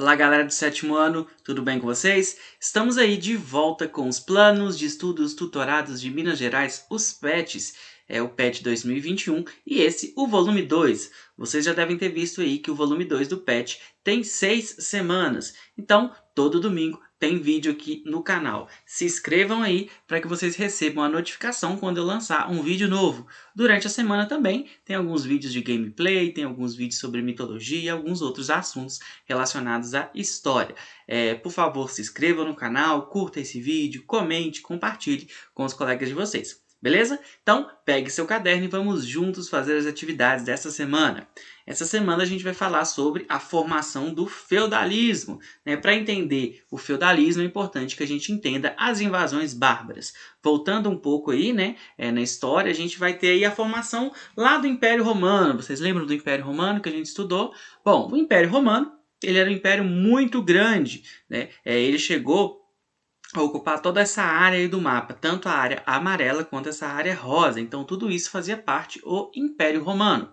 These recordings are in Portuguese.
Olá, galera do sétimo ano, tudo bem com vocês? Estamos aí de volta com os planos de estudos tutorados de Minas Gerais, os PETs, o PET 2021 e esse, o volume 2. Vocês já devem ter visto aí que o volume 2 do PET tem 6 semanas, então todo domingo tem vídeo aqui no canal. Se inscrevam aí para que vocês recebam a notificação quando eu lançar um vídeo novo. Durante a semana também tem alguns vídeos de gameplay, tem alguns vídeos sobre mitologia e alguns outros assuntos relacionados à história. Por favor, se inscreva no canal, curta esse vídeo, comente, compartilhe com os colegas de vocês. Beleza? Então, pegue seu caderno e vamos juntos fazer as atividades dessa semana. Essa semana a gente vai falar sobre a formação do feudalismo. Para entender o feudalismo é importante que a gente entenda as invasões bárbaras. Voltando um pouco aí, na história, a gente vai ter aí a formação lá do Império Romano. Vocês lembram do Império Romano que a gente estudou? Bom, o Império Romano ele era um império muito grande, ele chegou a ocupar toda essa área aí do mapa, tanto a área amarela quanto essa área rosa. Então tudo isso fazia parte do Império Romano.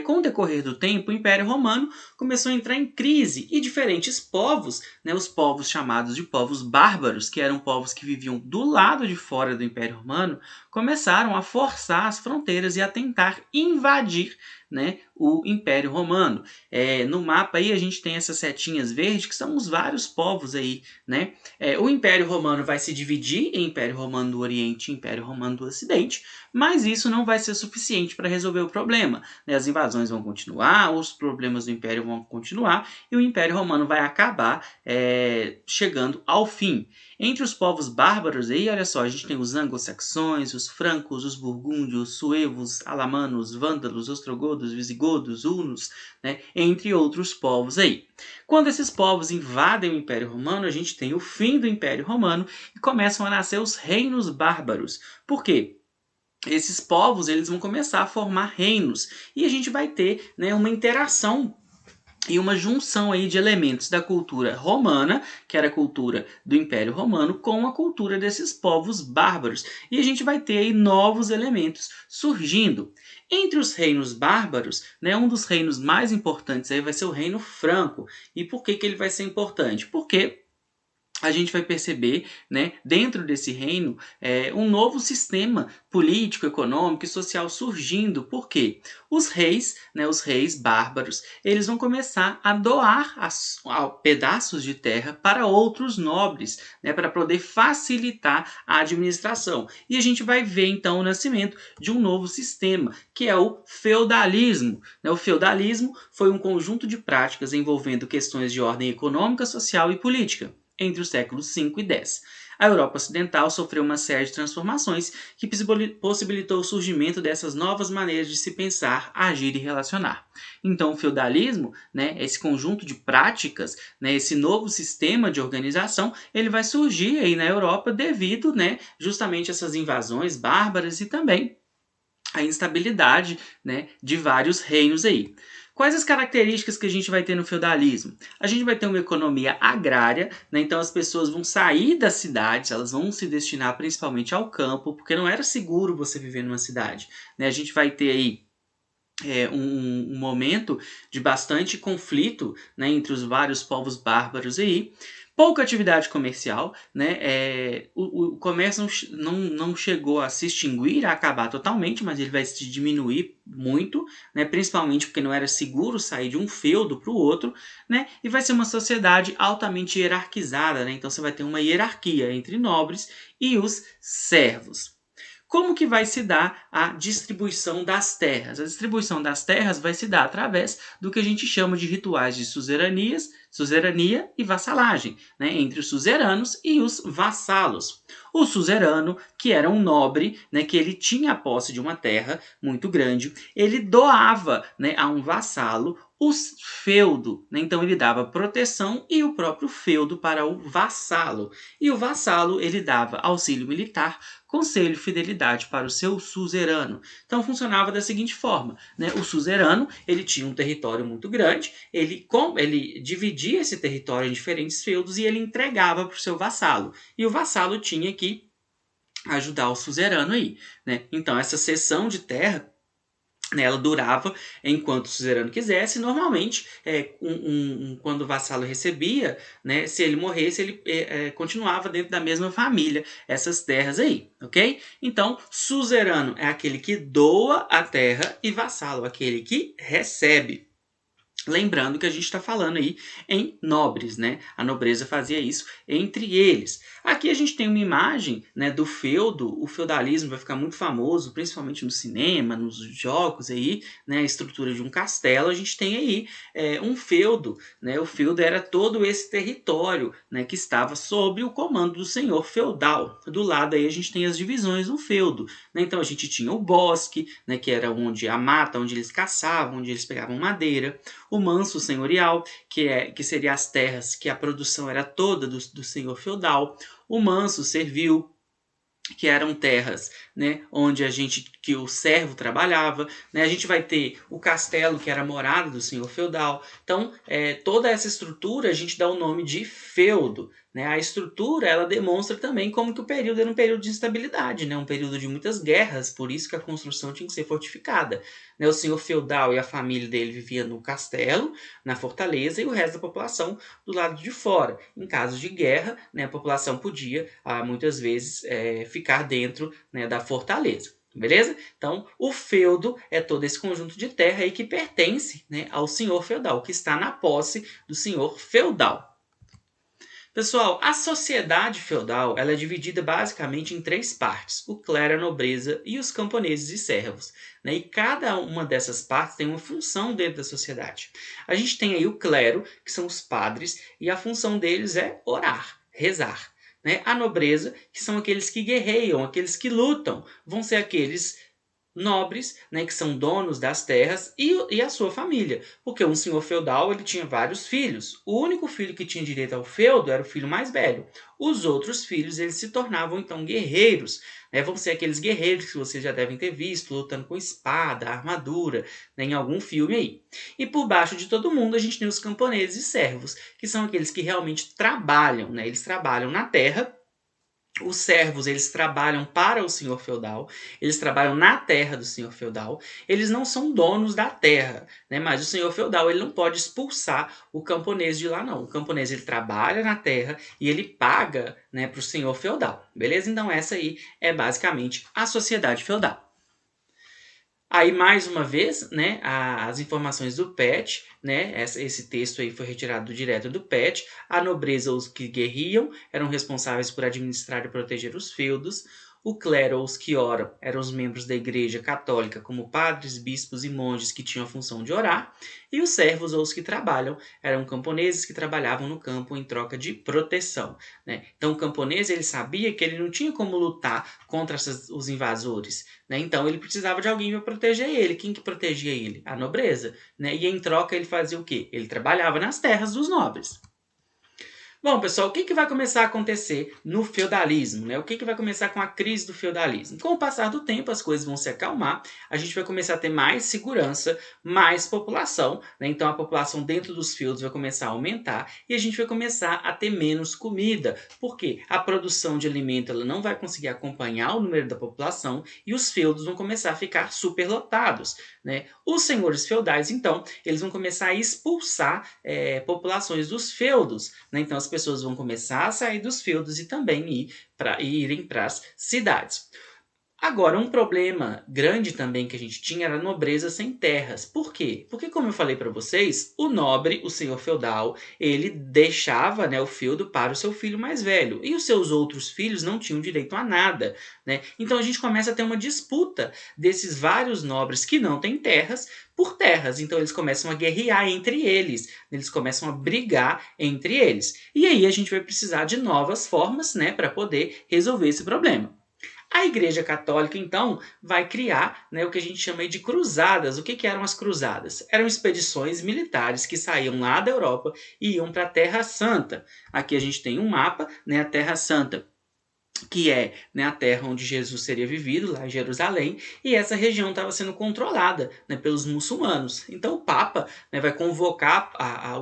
Com o decorrer do tempo, o Império Romano começou a entrar em crise e diferentes povos, os povos chamados de povos bárbaros, que eram povos que viviam do lado de fora do Império Romano, começaram a forçar as fronteiras e a tentar invadir o Império Romano. No mapa aí a gente tem essas setinhas verdes que são os vários povos aí, o Império Romano vai se dividir em Império Romano do Oriente e Império Romano do Ocidente, mas isso não vai ser suficiente para resolver o problema. As invasões vão continuar, os problemas do Império vão continuar e o Império Romano vai acabar chegando ao fim. Entre os povos bárbaros aí, olha só, a gente tem os anglo-saxões, os francos, os burgúndios, suevos, alamanos, vândalos, ostrogodos, visigodos, hunos, entre outros povos aí. Quando esses povos invadem o Império Romano, a gente tem o fim do Império Romano e começam a nascer os reinos bárbaros. Por quê? Esses povos eles vão começar a formar reinos e a gente vai ter uma interação e uma junção aí de elementos da cultura romana, que era a cultura do Império Romano, com a cultura desses povos bárbaros. E a gente vai ter aí novos elementos surgindo. Entre os reinos bárbaros, um dos reinos mais importantes aí vai ser o Reino Franco. E por que ele vai ser importante? Porque a gente vai perceber, dentro desse reino, um novo sistema político, econômico e social surgindo. Por quê? Os reis bárbaros, eles vão começar a doar pedaços de terra para outros nobres, para poder facilitar a administração. E a gente vai ver, então, o nascimento de um novo sistema, que é o feudalismo. O feudalismo foi um conjunto de práticas envolvendo questões de ordem econômica, social e política entre os séculos 5 e 10. A Europa Ocidental sofreu uma série de transformações que possibilitou o surgimento dessas novas maneiras de se pensar, agir e relacionar. Então, o feudalismo, esse conjunto de práticas, esse novo sistema de organização, ele vai surgir aí na Europa devido, justamente a essas invasões bárbaras e também a instabilidade, de vários reinos aí. Quais as características que a gente vai ter no feudalismo? A gente vai ter uma economia agrária, então as pessoas vão sair das cidades, elas vão se destinar principalmente ao campo, porque não era seguro você viver numa cidade. A gente vai ter aí um momento de bastante conflito entre os vários povos bárbaros aí. Pouca atividade comercial, o comércio não chegou a se extinguir, a acabar totalmente, mas ele vai se diminuir muito, principalmente porque não era seguro sair de um feudo para o outro, e vai ser uma sociedade altamente hierarquizada, então você vai ter uma hierarquia entre nobres e os servos. Como que vai se dar a distribuição das terras? A distribuição das terras vai se dar através do que a gente chama de rituais de suzerania e vassalagem, entre os suzeranos e os vassalos. O suzerano, que era um nobre, que ele tinha a posse de uma terra muito grande, ele doava a um vassalo o feudo, então ele dava proteção e o próprio feudo para o vassalo. E o vassalo ele dava auxílio militar, conselho e fidelidade para o seu suzerano. Então funcionava da seguinte forma, o suzerano ele tinha um território muito grande, ele dividia esse território em diferentes feudos e ele entregava para o seu vassalo. E o vassalo tinha que ajudar o suzerano aí. Então essa cessão de terra né, ela durava enquanto o suzerano quisesse. Normalmente, quando o vassalo recebia, né, se ele morresse, ele continuava dentro da mesma família, essas terras aí, ok? Então, suzerano é aquele que doa a terra e vassalo, aquele que recebe. Lembrando que a gente está falando aí em nobres, né? A nobreza fazia isso entre eles. Aqui a gente tem uma imagem, né, do feudo. O feudalismo vai ficar muito famoso, principalmente no cinema, nos jogos aí, né? A estrutura de um castelo. A gente tem aí um feudo, né? O feudo era todo esse território, né, que estava sob o comando do senhor feudal. Do lado aí a gente tem as divisões do feudo, né? Então a gente tinha o bosque, né, que era onde a mata, onde eles caçavam, onde eles pegavam madeira. O manso senhorial, que seria as terras que a produção era toda do senhor feudal. O manso servil, que eram terras, né, onde que o servo trabalhava, né, a gente vai ter o castelo, que era a morada do senhor feudal. Então, toda essa estrutura a gente dá o nome de feudo, né? A estrutura ela demonstra também como que o período era um período de instabilidade, né, um período de muitas guerras, por isso que a construção tinha que ser fortificada, né? O senhor feudal e a família dele viviam no castelo, na fortaleza, e o resto da população do lado de fora. Em caso de guerra, né, a população podia, muitas vezes, ficar dentro, né, da fortaleza. Beleza? Então, o feudo é todo esse conjunto de terra aí que pertence, né, ao senhor feudal, que está na posse do senhor feudal. Pessoal, a sociedade feudal ela é dividida basicamente em três partes: o clero, a nobreza e os camponeses e servos, né? E cada uma dessas partes tem uma função dentro da sociedade. A gente tem aí o clero, que são os padres, e a função deles é orar, rezar. Né? A nobreza, que são aqueles que guerreiam, aqueles que lutam, vão ser aqueles nobres, né, que são donos das terras, e a sua família. Porque um senhor feudal ele tinha vários filhos. O único filho que tinha direito ao feudo era o filho mais velho. Os outros filhos eles se tornavam então guerreiros. Né? Vão ser aqueles guerreiros que vocês já devem ter visto, lutando com espada, armadura, né, em algum filme aí. E por baixo de todo mundo a gente tem os camponeses e servos, que são aqueles que realmente trabalham. Né? Eles trabalham na terra. Os servos, eles trabalham para o senhor feudal, eles trabalham na terra do senhor feudal, eles não são donos da terra, né? Mas o senhor feudal, ele não pode expulsar o camponês de lá, não. O camponês, ele trabalha na terra e ele paga, né, para o senhor feudal, beleza? Então essa aí é basicamente a sociedade feudal. Aí, mais uma vez, né, as informações do PET, né, esse texto aí foi retirado direto do PET. A nobreza, os que guerriam, eram responsáveis por administrar e proteger os feudos. O clero, os que oram, eram os membros da igreja católica, como padres, bispos e monges que tinham a função de orar. E os servos, ou os que trabalham, eram camponeses que trabalhavam no campo em troca de proteção. Né? Então, o camponês ele sabia que ele não tinha como lutar contra os invasores. Né? Então ele precisava de alguém para proteger ele. Quem que protegia ele? A nobreza. Né? E em troca ele fazia o quê? Ele trabalhava nas terras dos nobres. Bom, pessoal, o que vai começar a acontecer no feudalismo? Né? O que vai começar com a crise do feudalismo? Com o passar do tempo, as coisas vão se acalmar, a gente vai começar a ter mais segurança, mais população, né? Então a população dentro dos feudos vai começar a aumentar e a gente vai começar a ter menos comida. Por quê? A produção de alimento ela não vai conseguir acompanhar o número da população e os feudos vão começar a ficar superlotados. Né? Os senhores feudais, então, eles vão começar a expulsar populações dos feudos. Né? Então as pessoas vão começar a sair dos feudos e também irem para as cidades. Agora, um problema grande também que a gente tinha era a nobreza sem terras. Por quê? Porque, como eu falei para vocês, o nobre, o senhor feudal, ele deixava, né, o feudo para o seu filho mais velho. E os seus outros filhos não tinham direito a nada. Né? Então a gente começa a ter uma disputa desses vários nobres que não têm terras por terras. Então eles começam a guerrear entre eles. Eles começam a brigar entre eles. E aí a gente vai precisar de novas formas, né, para poder resolver esse problema. A Igreja Católica, então, vai criar, né, o que a gente chama de cruzadas. O que eram as cruzadas? Eram expedições militares que saíam lá da Europa e iam para a Terra Santa. Aqui a gente tem um mapa, né, a Terra Santa, que é, né, a terra onde Jesus seria vivido, lá em Jerusalém, e essa região estava sendo controlada, né, pelos muçulmanos. Então o Papa, né, vai convocar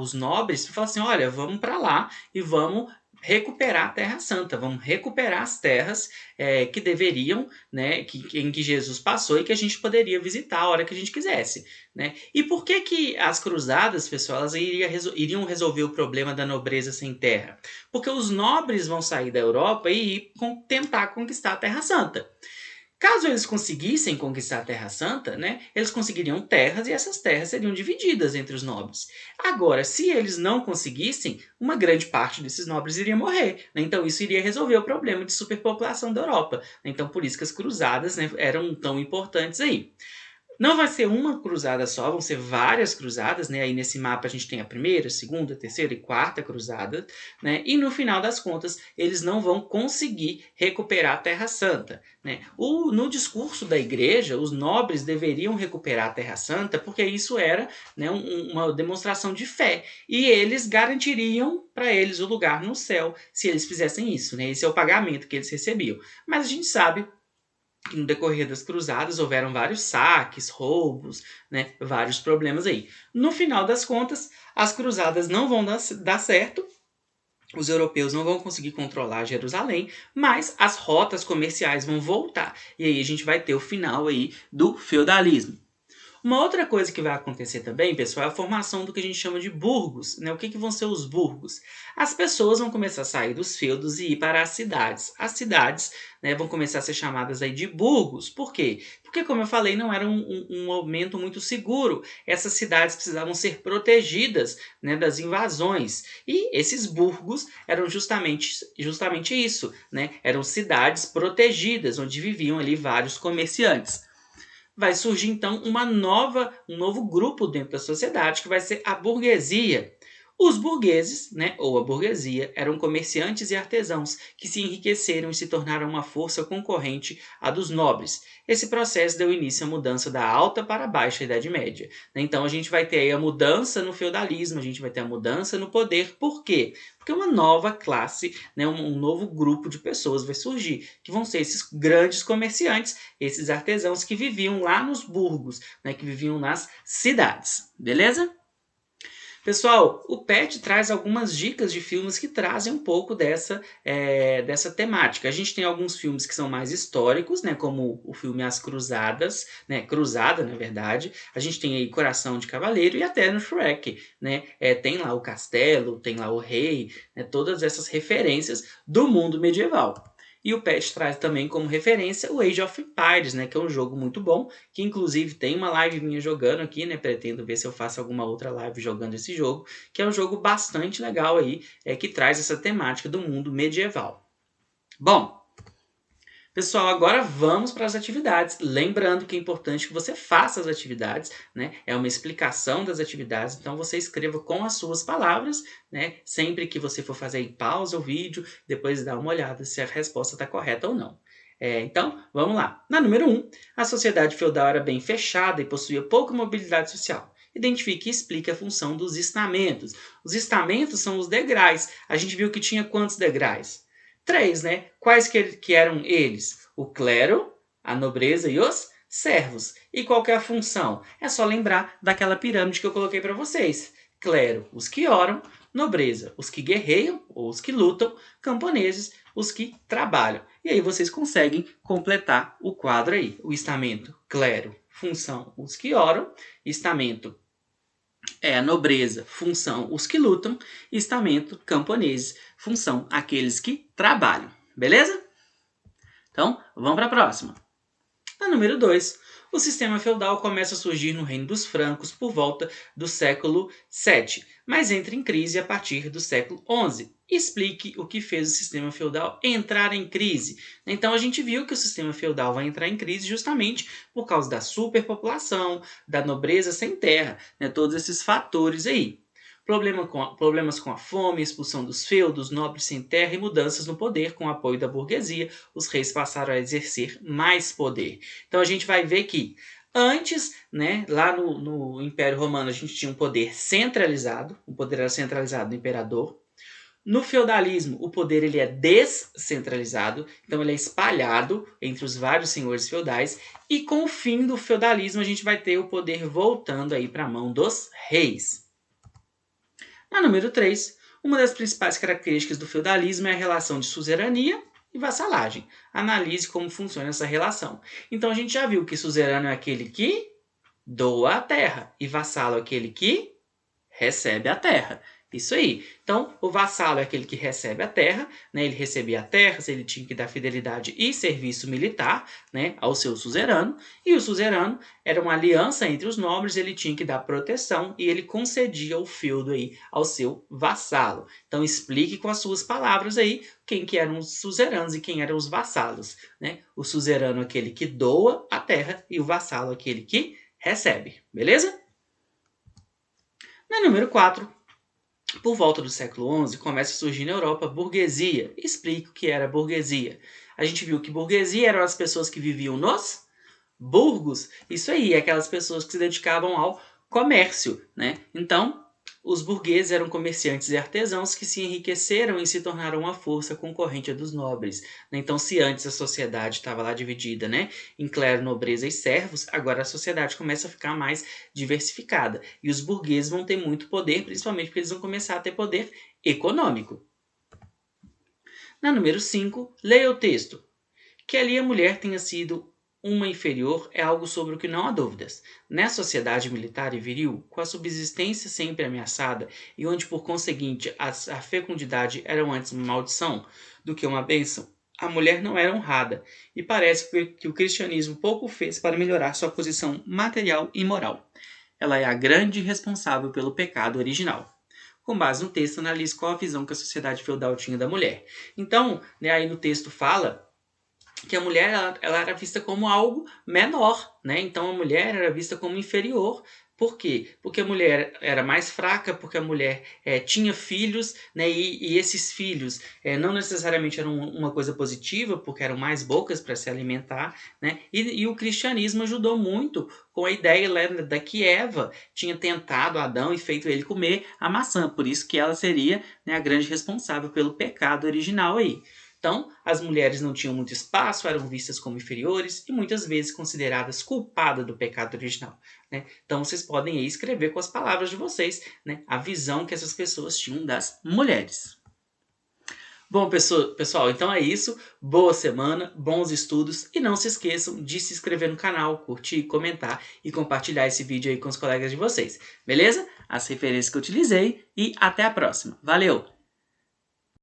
os nobres e falar assim, olha, vamos para lá e vamos recuperar a Terra Santa, vamos recuperar as terras que deveriam, né, em que Jesus passou e que a gente poderia visitar a hora que a gente quisesse, né? E por que que as cruzadas, pessoal, elas iriam resolver o problema da nobreza sem terra? Porque os nobres vão sair da Europa e tentar conquistar a Terra Santa. Caso eles conseguissem conquistar a Terra Santa, né, eles conseguiriam terras e essas terras seriam divididas entre os nobres. Agora, se eles não conseguissem, uma grande parte desses nobres iria morrer, né? Então isso iria resolver o problema de superpopulação da Europa. Então por isso que as cruzadas, né, eram tão importantes aí. Não vai ser uma cruzada só, vão ser várias cruzadas, né? Aí nesse mapa a gente tem a primeira, segunda, terceira e quarta cruzada, né? E no final das contas, eles não vão conseguir recuperar a Terra Santa, né? No discurso da igreja, os nobres deveriam recuperar a Terra Santa porque isso era, né, uma demonstração de fé. E eles garantiriam para eles o lugar no céu se eles fizessem isso, né? Esse é o pagamento que eles recebiam. Mas a gente sabe que no decorrer das cruzadas houveram vários saques, roubos, né, vários problemas aí. No final das contas, as cruzadas não vão dar certo, os europeus não vão conseguir controlar Jerusalém, mas as rotas comerciais vão voltar. E aí a gente vai ter o final aí do feudalismo. Uma outra coisa que vai acontecer também, pessoal, é a formação do que a gente chama de burgos, né? O que vão ser os burgos? As pessoas vão começar a sair dos feudos e ir para as cidades. As cidades, né, vão começar a ser chamadas aí de burgos. Por quê? Porque, como eu falei, não era um momento muito seguro. Essas cidades precisavam ser protegidas, né, das invasões. E esses burgos eram justamente isso, né? Eram cidades protegidas, onde viviam ali vários comerciantes. Vai surgir então um novo grupo dentro da sociedade, que vai ser a burguesia. Os burgueses, né, ou a burguesia, eram comerciantes e artesãos que se enriqueceram e se tornaram uma força concorrente à dos nobres. Esse processo deu início à mudança da alta para a baixa Idade Média. Então a gente vai ter aí a mudança no feudalismo, a gente vai ter a mudança no poder. Por quê? Porque uma nova classe, né, um novo grupo de pessoas vai surgir, que vão ser esses grandes comerciantes, esses artesãos que viviam lá nos burgos, né, que viviam nas cidades. Beleza? Pessoal, o PET traz algumas dicas de filmes que trazem um pouco dessa temática. A gente tem alguns filmes que são mais históricos, né, como o filme As Cruzadas, né, Cruzada, na verdade. A gente tem aí Coração de Cavaleiro e até no Shrek, né, tem lá o castelo, tem lá o rei, né, todas essas referências do mundo medieval. E o PET traz também como referência o Age of Empires, né, que é um jogo muito bom, que inclusive tem uma live minha jogando aqui, né, pretendo ver se eu faço alguma outra live jogando esse jogo, que é um jogo bastante legal aí, que traz essa temática do mundo medieval. Bom, pessoal, agora vamos para as atividades. Lembrando que é importante que você faça as atividades, né? É uma explicação das atividades, então você escreva com as suas palavras, né? Sempre que você for fazer, pausa o vídeo, depois dá uma olhada se a resposta está correta ou não. Então, vamos lá. Na número 1, a sociedade feudal era bem fechada e possuía pouca mobilidade social. Identifique e explique a função dos estamentos. Os estamentos são os degraus. A gente viu que tinha quantos degraus? 3, né? Quais que eram eles? O clero, a nobreza e os servos. E qual que é a função? É só lembrar daquela pirâmide que eu coloquei para vocês. Clero, os que oram. Nobreza, os que guerreiam ou os que lutam. Camponeses, os que trabalham. E aí vocês conseguem completar o quadro aí. O estamento, clero, função, os que oram. Estamento, a nobreza, função, os que lutam. Estamento, camponeses, função, aqueles que trabalham. Beleza? Então, vamos para a próxima. Na número 2, o sistema feudal começa a surgir no Reino dos Francos por volta do século VII, mas entra em crise a partir do século XI. Explique o que fez o sistema feudal entrar em crise. Então a gente viu que o sistema feudal vai entrar em crise justamente por causa da superpopulação, da nobreza sem terra, né? Todos esses fatores aí. Problemas com a fome, expulsão dos feudos, nobres sem terra e mudanças no poder com o apoio da burguesia, os reis passaram a exercer mais poder. Então a gente vai ver que antes, né, lá no Império Romano, a gente tinha um poder centralizado, o poder era centralizado no imperador. No feudalismo, o poder ele é descentralizado, então ele é espalhado entre os vários senhores feudais. E com o fim do feudalismo, a gente vai ter o poder voltando aí para a mão dos reis. Na número 3, Uma das principais características do feudalismo é a relação de suzerania e vassalagem. Analise como funciona essa relação. Então a gente já viu que suzerano é aquele que doa a terra e vassalo é aquele que recebe a terra. Isso aí. Então, o vassalo é aquele que recebe a terra, né? Ele recebia a terra, ele tinha que dar fidelidade e serviço militar, né, ao seu suzerano, e o suzerano era uma aliança entre os nobres, ele tinha que dar proteção e ele concedia o feudo aí ao seu vassalo. Então, explique com as suas palavras aí quem que eram os suzeranos e quem eram os vassalos, né? O suzerano é aquele que doa a terra e o vassalo é aquele que recebe, beleza? Na número 4, por volta do século XI, começa a surgir na Europa a burguesia. Explico o que era a burguesia. A gente viu que burguesia eram as pessoas que viviam nos burgos. Isso aí, aquelas pessoas que se dedicavam ao comércio, né? Então, os burgueses eram comerciantes e artesãos que se enriqueceram e se tornaram uma força concorrente dos nobres. Então, se antes a sociedade estava lá dividida, né, em clero, nobreza e servos, agora a sociedade começa a ficar mais diversificada. E os burgueses vão ter muito poder, principalmente porque eles vão começar a ter poder econômico. Na número 5, leia o texto. Que ali a mulher tenha sido uma inferior é algo sobre o que não há dúvidas. Nessa sociedade militar e viril, com a subsistência sempre ameaçada e onde, por conseguinte, a fecundidade era antes uma maldição do que uma bênção, a mulher não era honrada, e parece que o cristianismo pouco fez para melhorar sua posição material e moral. Ela é a grande responsável pelo pecado original. Com base no texto, analise qual a visão que a sociedade feudal tinha da mulher. Então, né, aí no texto fala que a mulher ela era vista como algo menor, né? Então a mulher era vista como inferior. Por quê? Porque a mulher era mais fraca, porque a mulher tinha filhos, né? E esses filhos não necessariamente eram uma coisa positiva, porque eram mais bocas para se alimentar, né? E o cristianismo ajudou muito com a ideia da que Eva tinha tentado Adão e feito ele comer a maçã. Por isso que ela seria, né, a grande responsável pelo pecado original aí. Então, as mulheres não tinham muito espaço, eram vistas como inferiores e muitas vezes consideradas culpadas do pecado original, né? Então, vocês podem aí escrever com as palavras de vocês, né, a visão que essas pessoas tinham das mulheres. Bom, pessoal, então é isso. Boa semana, bons estudos e não se esqueçam de se inscrever no canal, curtir, comentar e compartilhar esse vídeo aí com os colegas de vocês, beleza? As referências que eu utilizei e até a próxima. Valeu!